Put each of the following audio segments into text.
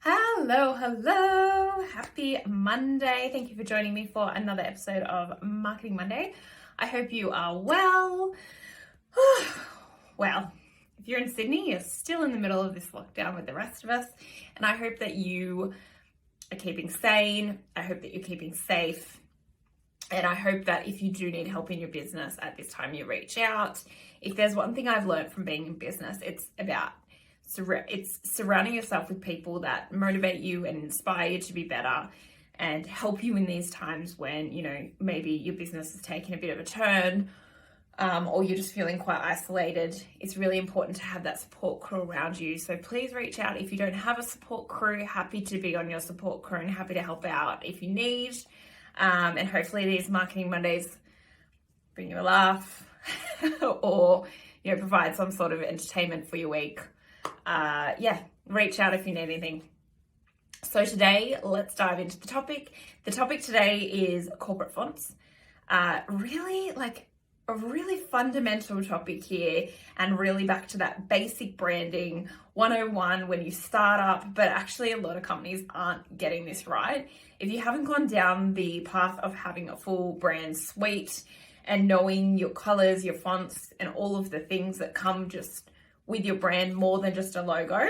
Hello. Happy Monday. Thank you for joining me for another episode of Marketing Monday. I hope you are well. Well, if you're in Sydney, you're still in the middle of this lockdown with the rest of us. And I hope that you are keeping sane. I hope that you're keeping safe. And I hope that if you do need help in your business at this time, you reach out. If there's one thing I've learned from being in business, it's surrounding yourself with people that motivate you and inspire you to be better and help you in these times when, maybe your business is taking a bit of a turn, or you're just feeling quite isolated. It's really important to have that support crew around you. So please reach out if you don't have a support crew. Happy to be on your support crew and happy to help out if you need. And hopefully these Marketing Mondays bring you a laugh or, provide some sort of entertainment for your week. Reach out if you need anything. So today, let's dive into the topic. The topic today is corporate fonts. Really a really fundamental topic here, and really back to that basic branding 101 when you start up, but actually a lot of companies aren't getting this right. If you haven't gone down the path of having a full brand suite and knowing your colors, your fonts, and all of the things that come just with your brand more than just a logo,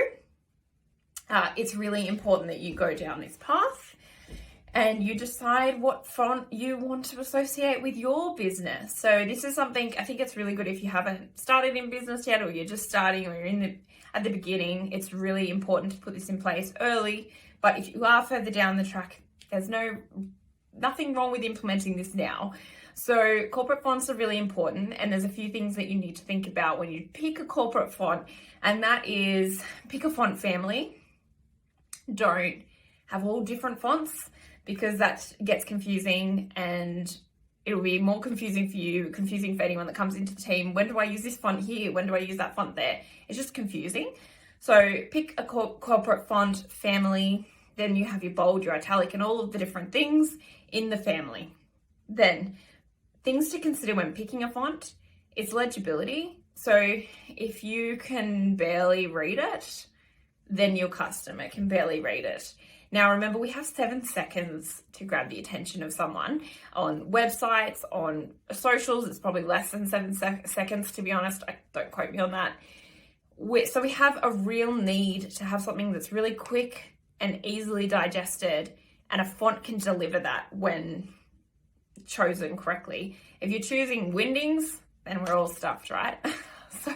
it's really important that you go down this path and you decide what font you want to associate with your business. So this is something I think it's really good if you haven't started in business yet, or you're just starting, or you're at the beginning. It's really important to put this in place early. But if you are further down the track, there's nothing wrong with implementing this now. So corporate fonts are really important, and there's a few things that you need to think about when you pick a corporate font, and that is pick a font family. Don't have all different fonts, because that gets confusing, and it'll be more confusing for you, confusing for anyone that comes into the team. When do I use this font here? When do I use that font there? It's just confusing. So pick a corporate font family. Then you have your bold, your italic, and all of the different things in the family. Then things to consider when picking a font is legibility. So if you can barely read it, then your customer can barely read it. Now, remember, we have 7 seconds to grab the attention of someone. On websites, on socials, it's probably less than 7 seconds, to be honest. Don't quote me on that. So we have a real need to have something that's really quick and easily digested, and a font can deliver that when chosen correctly. If you're choosing Windings, then we're all stuffed, right? So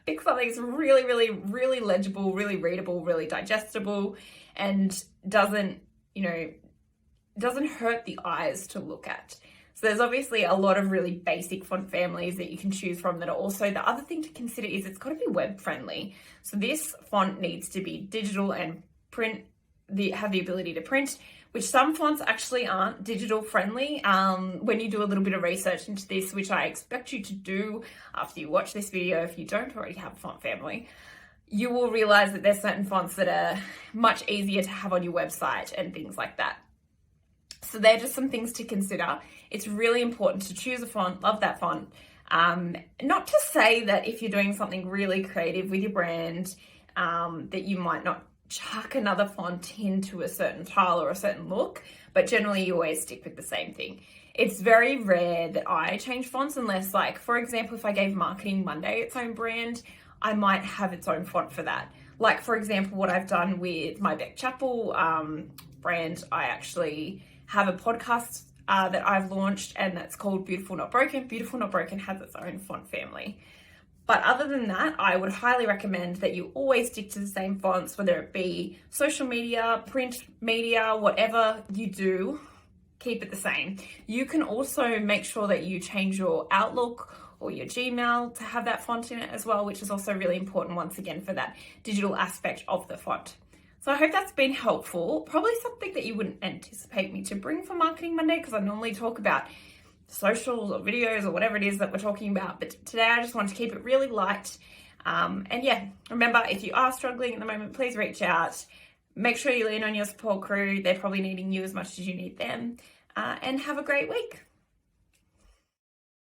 pick something that's really, really, really legible, really readable, really digestible, and doesn't hurt the eyes to look at. So there's obviously a lot of really basic font families that you can choose from that are also, the other thing to consider is it's got to be web friendly. So this font needs to be digital and have the ability to print, which some fonts actually aren't digital friendly. When you do a little bit of research into this, which I expect you to do after you watch this video, if you don't already have a font family, you will realize that there's certain fonts that are much easier to have on your website and things like that. So they're just some things to consider. It's really important to choose a font, love that font. Not to say that if you're doing something really creative with your brand, that you might not chuck another font into a certain style or a certain look, but generally you always stick with the same thing. It's very rare that I change fonts unless, for example, if I gave Marketing Monday its own brand, I might have its own font for that. For example, what I've done with my Beck Chapel brand, I actually have a podcast that I've launched, and that's called Beautiful Not Broken. Beautiful Not Broken has its own font family. But other than that, I would highly recommend that you always stick to the same fonts, whether it be social media, print media, whatever you do, keep it the same. You can also make sure that you change your Outlook or your Gmail to have that font in it as well, which is also really important, once again, for that digital aspect of the font. So I hope that's been helpful. Probably something that you wouldn't anticipate me to bring for Marketing Monday, because I normally talk about socials or videos or whatever it is that we're talking about, but today I just want to keep it really light. Remember, if you are struggling at the moment, please reach out. Make sure you lean on your support crew. They're probably needing you as much as you need them, and have a great week.